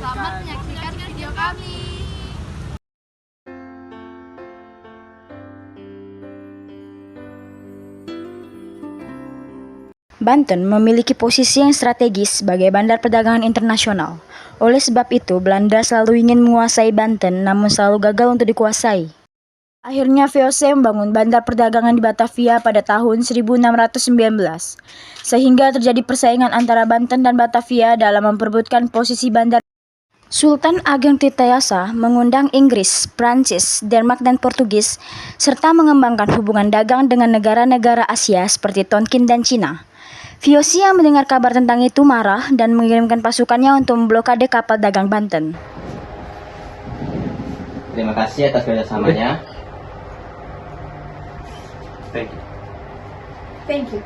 Selamat menyaksikan video kami. Banten memiliki posisi yang strategis sebagai bandar perdagangan internasional. Oleh sebab itu, Belanda selalu ingin menguasai Banten namun selalu gagal untuk dikuasai. Akhirnya VOC membangun bandar perdagangan di Batavia pada tahun 1619, sehingga terjadi persaingan antara Banten dan Batavia dalam memperebutkan posisi bandar. Sultan Ageng Tirtayasa mengundang Inggris, Prancis, Denmark, dan Portugis, serta mengembangkan hubungan dagang dengan negara-negara Asia seperti Tonkin dan Cina. VOC yang mendengar kabar tentang itu marah dan mengirimkan pasukannya untuk memblokade kapal dagang Banten. Terima kasih atas kerjasamanya. Thank you.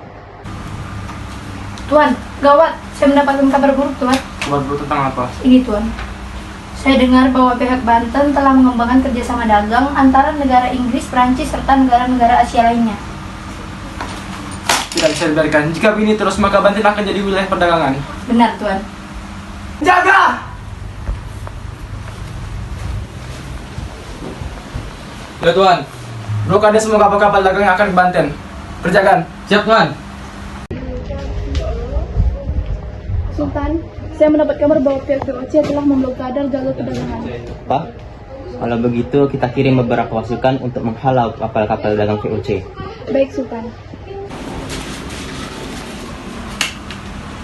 Tuan, gawat. Saya mendapatkan kabar buruk, Tuan. Kabar buruk tentang apa? Ini, Tuan. Saya dengar bahwa pihak Banten telah mengembangkan kerjasama dagang antara negara Inggris, Prancis, serta negara-negara Asia lainnya. Tidak bisa dibiarkan. Jika ini terus, maka Banten akan jadi wilayah perdagangan. Benar, Tuan. Jaga! Ya, Tuan. Blokade semua kapal-kapal dagang yang akan ke Banten. Kerjakan. Siap, Tuan. Sultan, saya mendapat kabar bahwa pihak VOC telah memblokade jalur perdagangan. Pak, kalau begitu kita kirim beberapa pasukan untuk menghalau kapal-kapal dagang VOC. Baik, Sultan.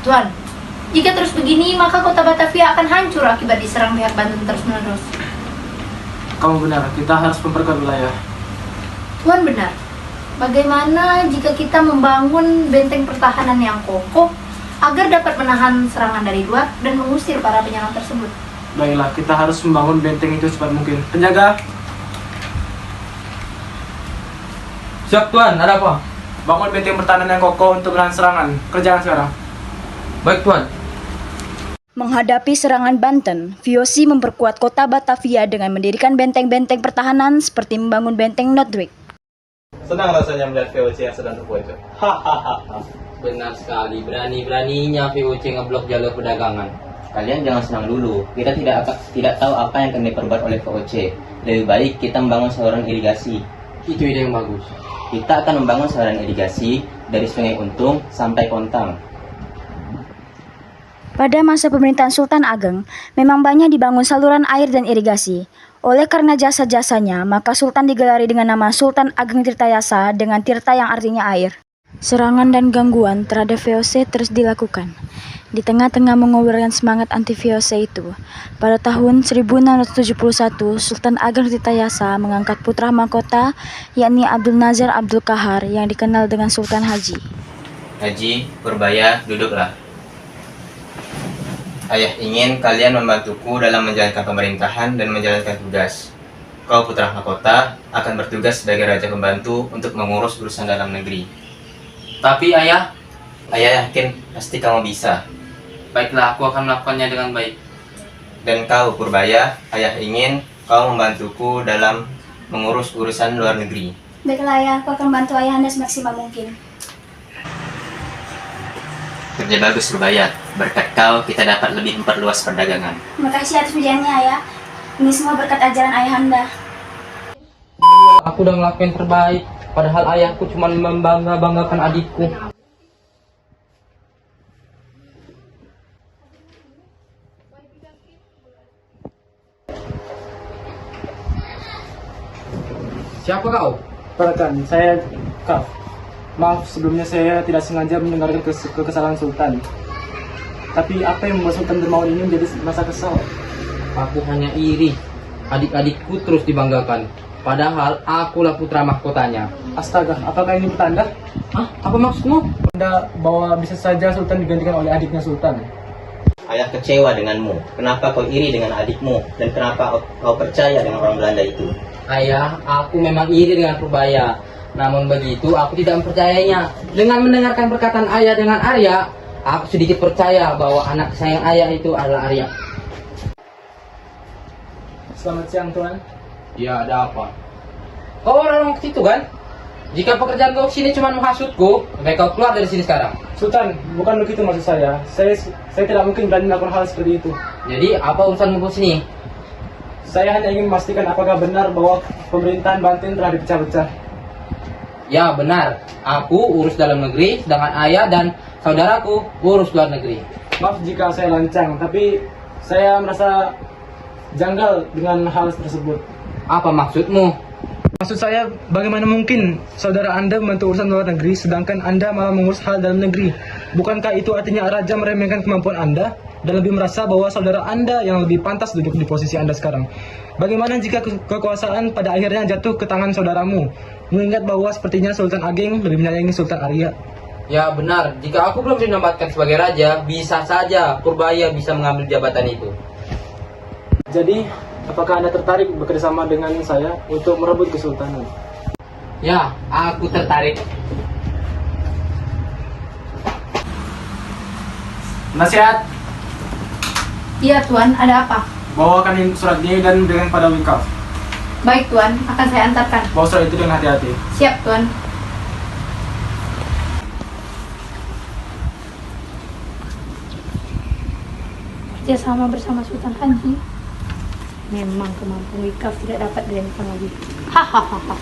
Tuan, jika terus begini, maka kota Batavia akan hancur akibat diserang pihak Banten terus-menerus. Kamu benar, kita harus memperkuat wilayah. Tuan benar. Bagaimana jika kita membangun benteng pertahanan yang kokoh agar dapat menahan serangan dari luar dan mengusir para penyerang tersebut? Baiklah, kita harus membangun benteng itu secepat mungkin. Penjaga, Siap, Tuan. Ada apa? bangun benteng pertahanan yang kokoh untuk menahan serangan. Kerjakan sekarang. Baik, Tuan. Menghadapi serangan Banten, VOC memperkuat kota Batavia dengan mendirikan benteng-benteng pertahanan seperti membangun benteng Noordwijk. Senang rasanya melihat VOC yang sedang terpojok. Hahaha. Benar sekali, berani-beraninya VOC ngeblok jalur perdagangan. Kalian jangan senang dulu. Kita tidak tahu apa yang akan diperbuat oleh VOC. Lebih baik kita membangun saluran irigasi. Itu ide yang bagus. Kita akan membangun saluran irigasi dari Sungai Untung sampai Kontang. Pada masa pemerintahan Sultan Ageng, memang banyak dibangun saluran air dan irigasi. Oleh karena jasa-jasanya, maka Sultan digelari dengan nama Sultan Ageng Tirtayasa dengan Tirta yang artinya air. Serangan dan gangguan terhadap VOC terus dilakukan. Di tengah-tengah mengobarkan semangat anti-VOC itu, pada tahun 1671, Sultan Ageng Tirtayasa mengangkat putra mahkota, yakni Abdul Nazar Abdul Kahar yang dikenal dengan Sultan Haji. Haji, Purbaya, duduklah. Ayah ingin kalian membantuku dalam menjalankan pemerintahan dan menjalankan tugas. Kau putra mahkota akan bertugas sebagai raja pembantu untuk mengurus urusan dalam negeri. Tapi ayah yakin pasti kamu bisa. Baiklah, aku akan melakukannya dengan baik. Dan kau Purbaya, ayah ingin kau membantuku dalam mengurus urusan luar negeri. Baiklah, Ayah, aku akan bantu Ayahanda semaksimal mungkin. Kerja bagus Purbaya. Berkat kau kita dapat lebih memperluas perdagangan. Terima kasih atas pujiannya, Ayah. Ini semua berkat ajaran Ayahanda. Aku udah ngelakuin terbaik, padahal ayahku cuma membangga-banggakan adikku. Siapa kau? Perkenalkan, saya Kaf. Maaf, sebelumnya saya tidak sengaja mendengarkan kesalahan Sultan. Tapi apa yang membuat Sultan Dermawan ini menjadi masa kesal? Aku hanya iri. Adik-adikku terus dibanggakan. Padahal akulah putra mahkotanya. Astaga, apakah ini petanda? Hah? Apa maksudmu? Petanda bahwa bisa saja Sultan digantikan oleh adiknya Sultan. Ayah kecewa denganmu. Kenapa kau iri dengan adikmu? Dan kenapa kau percaya dengan orang Belanda itu? Ayah, aku memang iri dengan Purbaya. Namun begitu, aku tidak mempercayainya. Dengan mendengarkan perkataan ayah dengan Arya, aku sedikit percaya bahwa anak sayang ayah itu adalah Arya. Selamat siang, Tuan. Ya, ada apa? Kau orang ke situ kan? Jika pekerjaan kau sini cuma menghasutku, baik kau keluar dari sini sekarang. Sultan, bukan begitu maksud saya. Saya tidak mungkin berani melakukan hal seperti itu. Jadi apa urusanmu ke sini? Saya hanya ingin memastikan apakah benar bahwa pemerintahan Banten telah dipecah-pecah. Ya benar, aku urus dalam negeri, sedangkan ayah dan saudaraku urus luar negeri. Maaf jika saya lancang, tapi saya merasa janggal dengan hal tersebut. Apa maksudmu? Maksud saya, bagaimana mungkin saudara Anda membantu urusan luar negeri, sedangkan Anda malah mengurus hal dalam negeri? Bukankah itu artinya Raja meremehkan kemampuan Anda, dan lebih merasa bahwa saudara Anda yang lebih pantas duduk di posisi Anda sekarang? Bagaimana jika kekuasaan pada akhirnya jatuh ke tangan saudaramu? Mengingat bahwa sepertinya Sultan Ageng lebih menyayangi Sultan Arya. Ya benar, jika aku belum dinobatkan sebagai raja, bisa saja Purbaya bisa mengambil jabatan itu. Jadi, apakah Anda tertarik bekerjasama dengan saya untuk merebut kesultanan? Ya, aku tertarik. Nasihat, Iya Tuan, ada apa? bawakan surat ini dan dengan pada Wikaf. Baik Tuan, akan saya antarkan. Bawa surat itu dengan hati-hati. Siap Tuan. Kerjasama bersama Sultan Haji. Memang kemampuan Wikaf tidak dapat diremehkan lagi. Hahaha.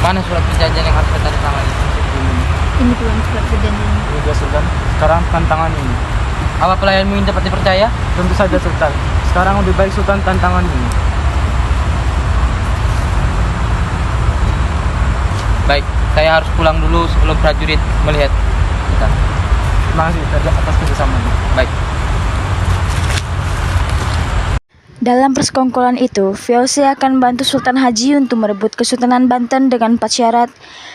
Mana surat perjanjian yang harus kita tanda tangan? Ini Tuan surat perjanjian. Ya Sultan, sekarang tantangan ini. Apa pelayanmu yang dapat dipercaya? Tentu saja Sultan. Sekarang lebih baik Sultan tantangan ini. Baik, saya harus pulang dulu sebelum prajurit melihat kita. Terima kasih atas kerjasamanya. Baik. Dalam persekongkolan itu, VOC akan membantu Sultan Haji untuk merebut Kesultanan Banten dengan 4 syarat,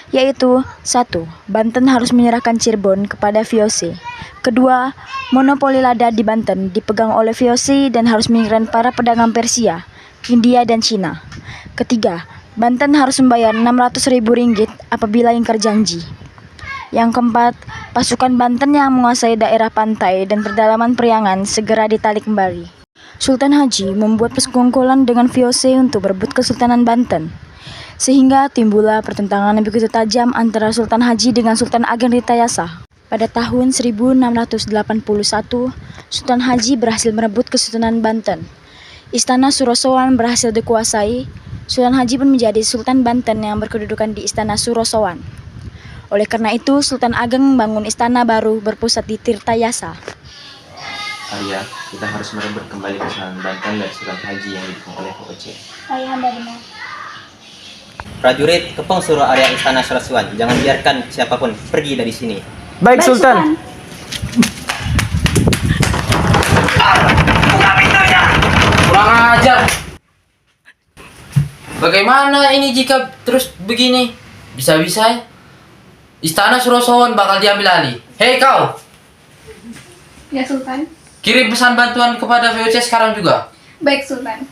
yaitu 1. Banten harus menyerahkan Cirebon kepada VOC. Kedua, monopoli lada di Banten dipegang oleh VOC dan harus menginginkan para pedagang Persia, India, dan Cina. Ketiga, Banten harus membayar Rp600.000 apabila ingkar janji. Yang keempat, pasukan Banten yang menguasai daerah pantai dan pedalaman Priangan segera ditarik kembali. Sultan Haji membuat persekongkolan dengan VOC untuk berebut Kesultanan Banten, sehingga timbullah pertentangan yang begitu tajam antara Sultan Haji dengan Sultan Ageng Tirtayasa. Pada tahun 1681, Sultan Haji berhasil merebut Kesultanan Banten. Istana Surosowan berhasil dikuasai. Sultan Haji pun menjadi Sultan Banten yang berkedudukan di Istana Surosowan. Oleh karena itu, Sultan Ageng membangun istana baru berpusat di Tirtayasa. Arya, kita harus merebut kembali Kesultanan Banten dari Sultan Haji yang didukung oleh VOC. Ayahanda benar. Prajurit, kepung suruh area Istana Surosowan. Jangan biarkan siapapun pergi dari sini. Baik Sultan. Kurang ajar. Bagaimana ini jika terus begini? Bisa-bisa Istana Surosowan bakal diambil alih. Hei kau, Ya Sultan. kirim pesan bantuan kepada VOC sekarang juga. Baik Sultan.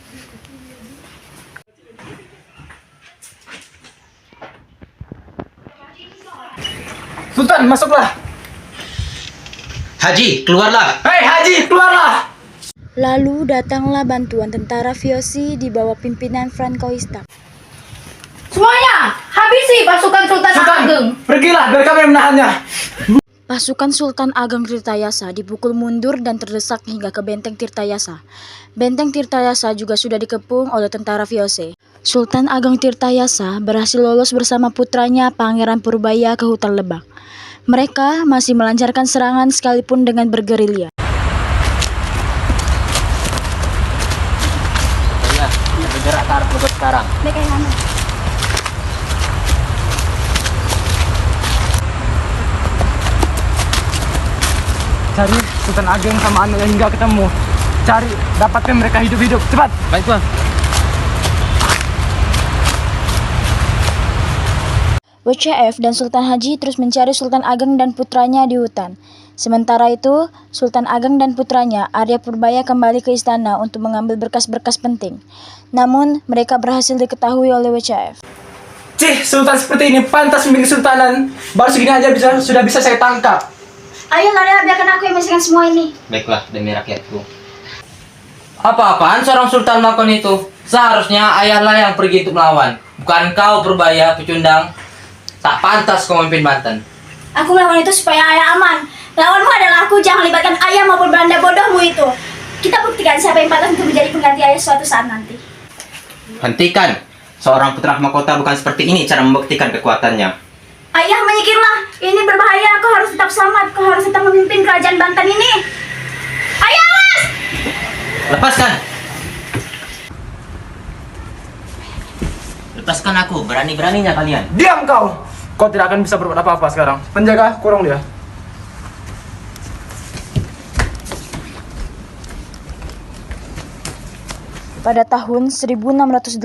Sultan, masuklah. Haji, keluarlah! Hei Haji, keluarlah. Lalu datanglah bantuan tentara VOC di bawah pimpinan Francoista. Semuanya, habisi pasukan Sultan Ageng. Pergilah, biar kami menahannya. Pasukan Sultan Ageng Tirtayasa dipukul mundur dan terdesak hingga ke Benteng Tirtayasa. Benteng Tirtayasa juga sudah dikepung oleh tentara VOC. Sultan Ageng Tirtayasa berhasil lolos bersama putranya Pangeran Purbaya ke hutan Lebak. Mereka masih melancarkan serangan sekalipun dengan bergerilya. Ya, bergerak ke arah Bogor sekarang. Baik Ayahanda. Cari Sultan Ageng sama anaknya hingga ketemu. Cari, dapatkan mereka hidup-hidup. Cepat. Baik Tuan. WCF dan Sultan Haji terus mencari Sultan Ageng dan putranya di hutan. Sementara itu, Sultan Ageng dan putranya Arya Purbaya kembali ke istana untuk mengambil berkas-berkas penting. Namun, mereka berhasil diketahui oleh WCF. Cih, Sultan seperti ini pantas memiliki sultanan. Baru segini aja sudah bisa saya tangkap. Ayo Lara, biarkan aku yang membersihkan semua ini. Baiklah, demi rakyatku. Apa-apaan seorang sultan melakukan itu? Seharusnya ayahlah yang pergi untuk melawan. Bukan kau Purbaya, pecundang. Tak pantas kau memimpin Banten. Aku melakukan itu supaya ayah aman. Lawanmu adalah aku, jangan libatkan ayah maupun Belanda bodohmu itu. Kita buktikan siapa yang pantas untuk menjadi pengganti ayah suatu saat nanti. Hentikan! Seorang putra mahkota bukan seperti ini cara membuktikan kekuatannya. Ayah, menyingkirlah. Ini berbahaya. Kau harus tetap selamat. Kau harus tetap memimpin kerajaan Banten ini. Ayah, awas! Lepaskan! Lepaskan aku, berani-beraninya kalian. Diam kau! Kau tidak akan bisa berbuat apa-apa sekarang. Penjaga, kurung dia. Pada tahun 1683,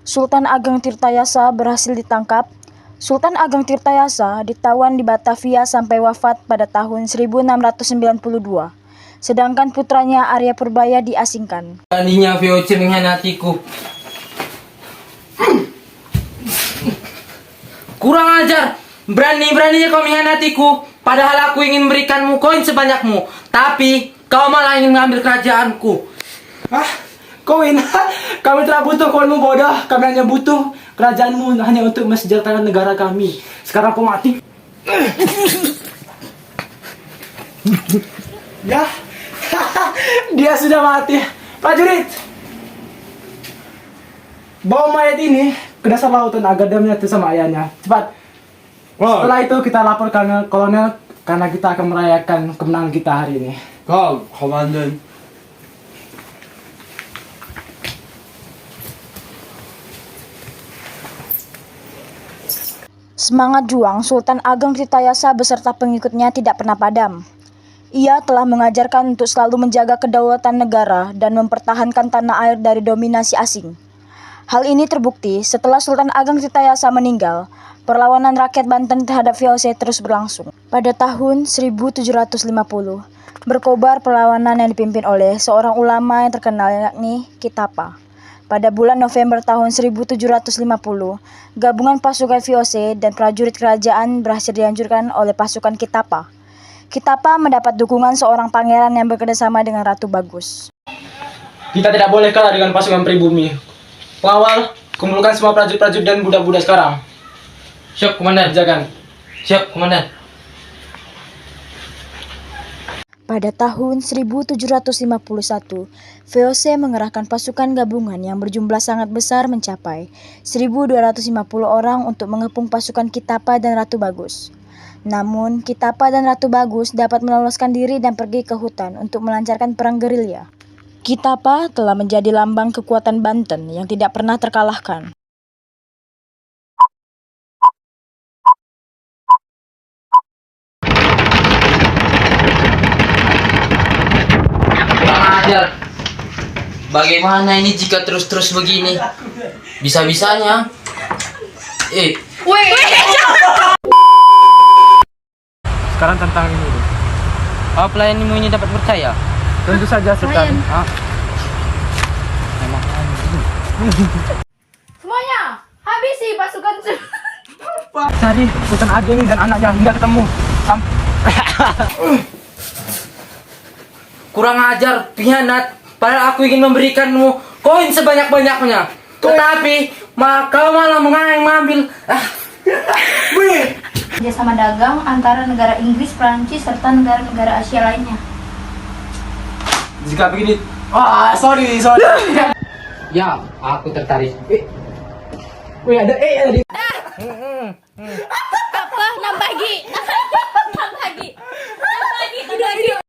Sultan Ageng Tirtayasa berhasil ditangkap. Sultan Ageng Tirtayasa ditawan di Batavia sampai wafat pada tahun 1692. Sedangkan putranya Arya Purbaya diasingkan. Beraninya VOC mengkhianatiku. Kurang ajar! Berani-beraninya kau mengkhianatiku. Padahal aku ingin memberikanmu koin sebanyakmu. Tapi kau malah ingin mengambil kerajaanku. Koin? Kami tidak butuh koinmu bodoh. Kami hanya butuh kerajaanmu hanya untuk mensejahterakan negara kami. Sekarang kau mati. Ya, dia sudah mati. Prajurit, bawa mayat ini ke dasar lautan agar dia menyatu sama ayahnya. Cepat. Setelah itu kita laporkan kolonel karena kita akan merayakan kemenangan kita hari ini. Kau, komandan. Semangat juang Sultan Ageng Tirtayasa beserta pengikutnya tidak pernah padam. Ia telah mengajarkan untuk selalu menjaga kedaulatan negara dan mempertahankan tanah air dari dominasi asing. Hal ini terbukti setelah Sultan Ageng Tirtayasa meninggal, perlawanan rakyat Banten terhadap VOC terus berlangsung. Pada tahun 1750, berkobar perlawanan yang dipimpin oleh seorang ulama yang terkenal yakni Kitapa. Pada bulan November tahun 1750, gabungan pasukan VOC dan prajurit kerajaan berhasil dihancurkan oleh pasukan Kitapa. Kitapa mendapat dukungan seorang pangeran yang bekerjasama dengan Ratu Bagus. Kita tidak boleh kalah dengan pasukan pribumi. Pengawal, kumpulkan semua prajurit-prajurit dan budak-budak sekarang. Siap, Komandan. Jagan. Siap, Komandan. Pada tahun 1751, VOC mengerahkan pasukan gabungan yang berjumlah sangat besar mencapai 1.250 orang untuk mengepung pasukan Kitapa dan Ratu Bagus. Namun, Kitapa dan Ratu Bagus dapat meloloskan diri dan pergi ke hutan untuk melancarkan perang gerilya. Kitapa telah menjadi lambang kekuatan Banten yang tidak pernah terkalahkan. Ajar. Bagaimana ini jika terus-terus begini? Bisa-bisanya. Sekarang tentang ini. Apa pelayanmu ini dapat percaya? Tentu saja, Sultan. Semuanya, habisi pasukan Cari Sultan Ageng dan anaknya hingga ketemu. Kurang ajar, pengkhianat. Padahal aku ingin memberikanmu koin sebanyak-banyaknya. Tetapi kau malah mengambil. kerjasama dagang antara negara Inggris, Prancis, serta negara-negara Asia lainnya. Jika begini, sorry. Ya, aku tertarik. Ada di. Apa? Nambah lagi. Udah.